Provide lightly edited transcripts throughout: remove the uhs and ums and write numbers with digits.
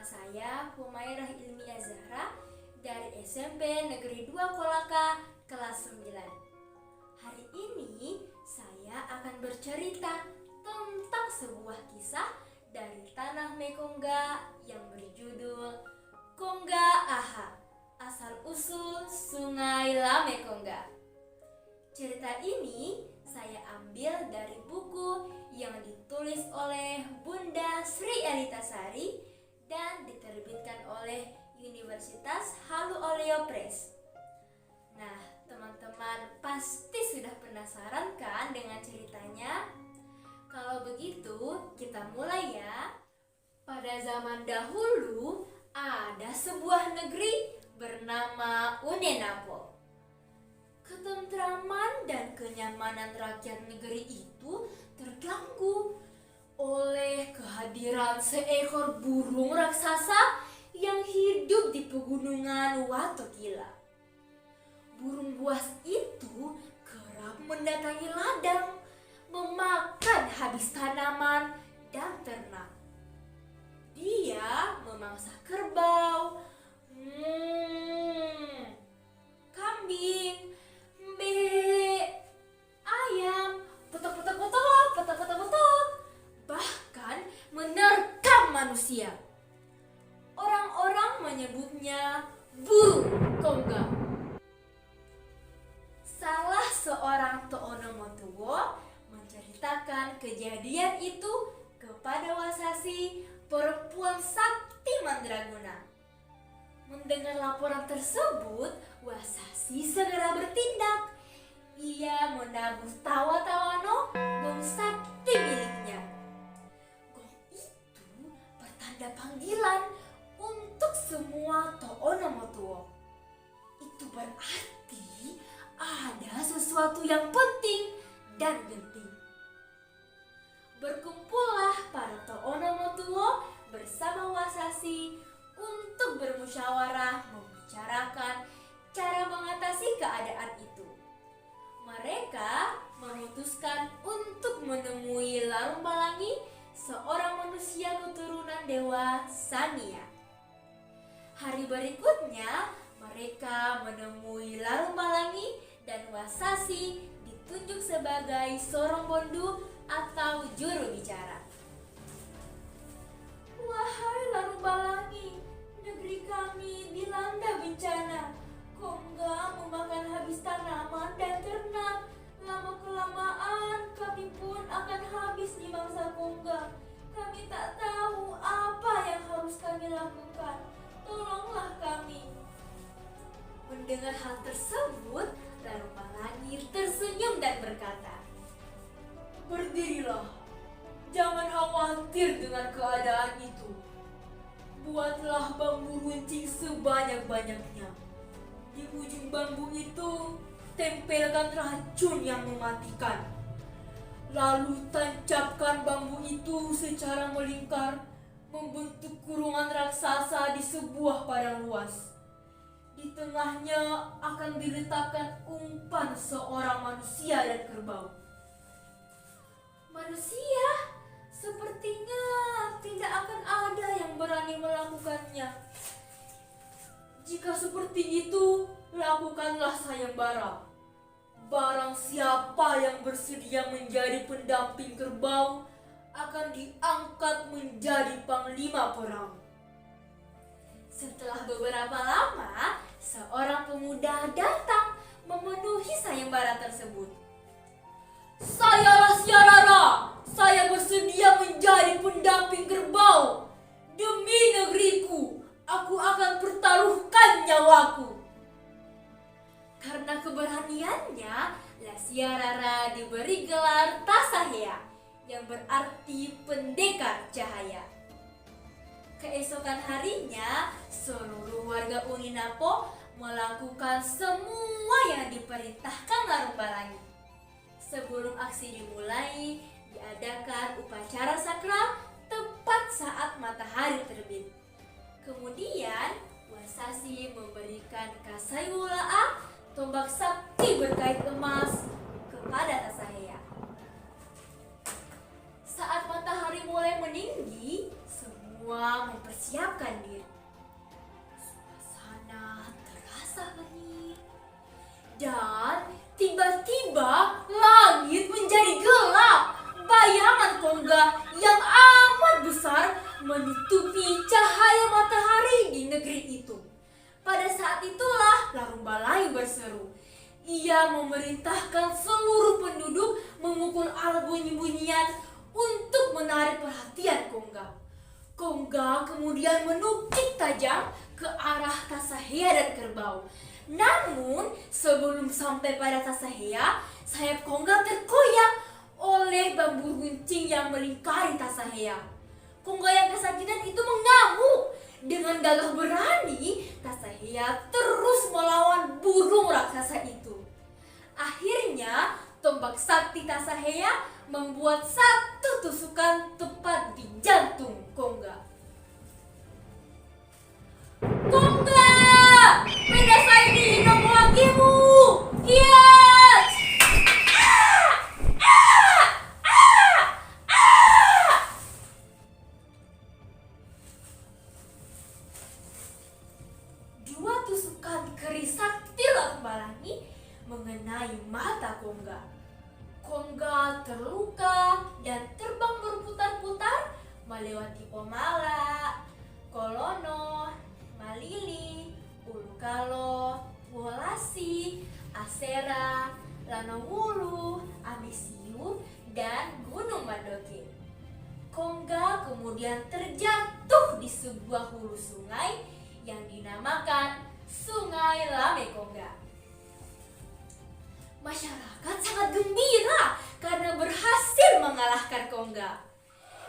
saya Humairah Ilmiah Zahra dari SMP Negeri 2 Kolaka kelas 9. Hari ini saya akan bercerita tentang sebuah kisah dari tanah Mekongga yang berjudul Kongga Aha, asal-usul Sungai La Mekongga. Cerita ini saya ambil dari buku yang ditulis oleh Bunda Sri Elitasari dan diterbitkan oleh Universitas Halu Oleo Press. Nah, teman-teman pasti sudah penasaran kan dengan ceritanya? Kalau begitu, kita mulai ya. Pada zaman dahulu, ada sebuah negeri bernama Unenapo. Ketentraman dan kenyamanan rakyat negeri itu terganggu oleh kehadiran seekor burung raksasa yang hidup di pegunungan Watokila. Burung buas itu kerap mendatangi ladang, memakan habis tanaman dan ternak. Dia memangsa kerbau, kambing, ayam, petok, bahkan menerkam manusia. Orang-orang menyebutnya burung kongga. Salah seorang Toonomotuo menceritakan kejadian itu kepada Wasasi, perempuan sakti Mandraguna. Mendengar laporan tersebut, Wasasi segera bertindak. Ia menabur Tawatawano, gong sakti miliknya. Gong itu pertanda panggilan untuk semua Toonomotuo. Itu berarti ada sesuatu yang penting dan genting. Berkumpullah para Toonomotuo bersama Wasasi untuk bermusyawarah membicarakan cara mengatasi keadaan itu. Mereka memutuskan untuk menemui Larumbalangi, seorang manusia keturunan Dewa Sania. Hari berikutnya mereka menemui Larumbalangi dan Wasasi ditunjuk sebagai Sorombondu atau juru bicara. Wahai Larumbalangi, negeri kami dilanda bencana. Kongga memakan habis tanaman dan ternak. Lama-kelamaan kami pun akan habis di mangsa Kongga. Kami tak tahu apa yang harus kami lakukan. Tolonglah kami. Mendengar hal tersebut, Larumbalangi tersenyum dan berkata, "Berdirilah, jangan khawatir dengan keadaan itu. Buatlah bambu runcing sebanyak-banyaknya. Di ujung bambu itu tempelkan racun yang mematikan. Lalu tancapkan bambu itu secara melingkar, membentuk kurungan raksasa di sebuah padang luas. Di tengahnya akan diletakkan umpan seorang manusia dan kerbau." Manusia? Sepertinya tidak akan ada yang berani melakukannya. Jika seperti itu, lakukanlah sayembara. Barang siapa yang bersedia menjadi pendamping kerbau akan diangkat menjadi panglima perang. Setelah beberapa lama, seorang pemuda datang memenuhi sayembara tersebut. "Sayalah Siarara, saya bersedia menjadi pendamping kerbau. Demi negeriku, aku akan pertaruhkan nyawaku." Karena keberaniannya, Lasiarara diberi gelar Tasahea, yang berarti pendekar cahaya. Keesokan harinya, seluruh warga Unenapo melakukan semua yang diperintahkan Larumbalangi. Sebelum aksi dimulai, diadakan upacara sakral tepat saat matahari terbit. Kemudian, Wasasi memberikan Kasayula'a, tombak sakti berkait emas, kepada Tasahea. Saat matahari mulai meninggi, semua semua mempersiapkan diri. Suasana terasa hening. Dan tiba-tiba langit menjadi gelap. Bayangan Kongga yang amat besar menutupi cahaya matahari di negeri itu. Pada saat itulah Larung Balai berseru. Ia memerintahkan seluruh penduduk memukul alat bunyi-bunyian untuk menarik perhatian Kongga. Kongga kemudian menukik tajam ke arah Tasahea dan kerbau. Namun sebelum sampai pada Tasahea, sayap Kongga terkoyak oleh bambu runcing yang melingkari Tasahea. Kongga yang kesakitan itu mengamuk. Dengan gagah berani, Tasahea terus melawan burung raksasa itu. Akhirnya, tombak sakti Tasahea membuat satu tusukan tepat di jantung Kongga. Kongga! Beda saya diinok lagimu! Kiat! Dua tusukan keris sakti Larung Balangi mengenai mata Kongga. Kongga terluka dan terbang berputar-putar melewati Pomala, Kolono, Malili, Ulukalo, Wolasi, Asera, Lanowulu, Amisiu, dan Gunung Mandoke. Kongga kemudian terjatuh di sebuah hulu sungai yang dinamakan Sungai Lame Kongga. Masyarakat sangat gembira karena berhasil mengalahkan Kongga.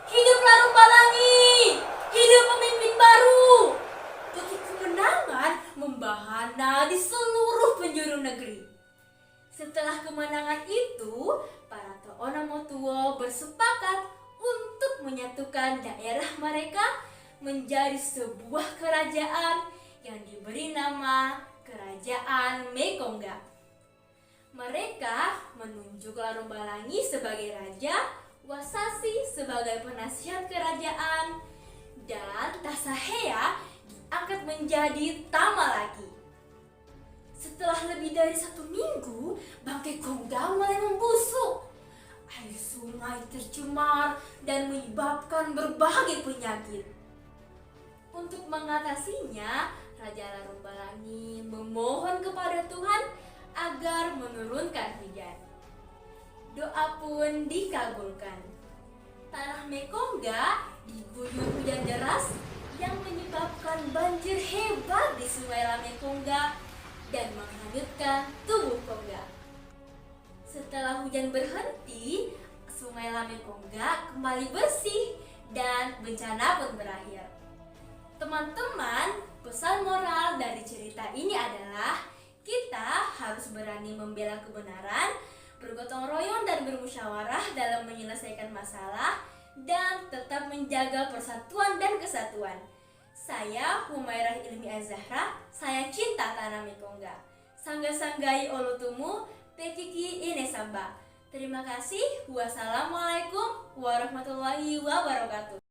Hidup Larung Balangi! Hidup pemimpin baru! Bukit kemenangan membahana di seluruh penjuru negeri. Setelah kemenangan itu, para To'ono Motuo bersepakat untuk menyatukan daerah mereka menjadi sebuah kerajaan yang diberi nama Kerajaan Mekongga. Mereka menunjuk Larung Balangi sebagai raja, Wasasi sebagai penasihat kerajaan, dan Tasahea diangkat menjadi tama lagi. Setelah lebih dari 1 minggu, bangkai Kongga mulai membusuk. Air sungai tercemar dan menyebabkan berbagai penyakit. Untuk mengatasinya, Raja Larung Balangi memohon kepada Tuhan agar menurunkan hujan. Doa pun dikabulkan. Tanah Mekongga diguyur hujan deras yang menyebabkan banjir hebat di Sungai Lame Kongga dan menghanyutkan tubuh Kongga. Setelah hujan berhenti, Sungai Lame Kongga kembali bersih dan bencana pun berakhir. Teman-teman, pesan moral dari cerita ini adalah kita harus berani membela kebenaran, bergotong royong dan bermusyawarah dalam menyelesaikan masalah, dan tetap menjaga persatuan dan kesatuan. Saya Humairah Ilmi Azahra, saya cinta tanah Mekongga. Sangga-sanggai olutumu, tekiki inesamba. Terima kasih. Wassalamualaikum warahmatullahi wabarakatuh.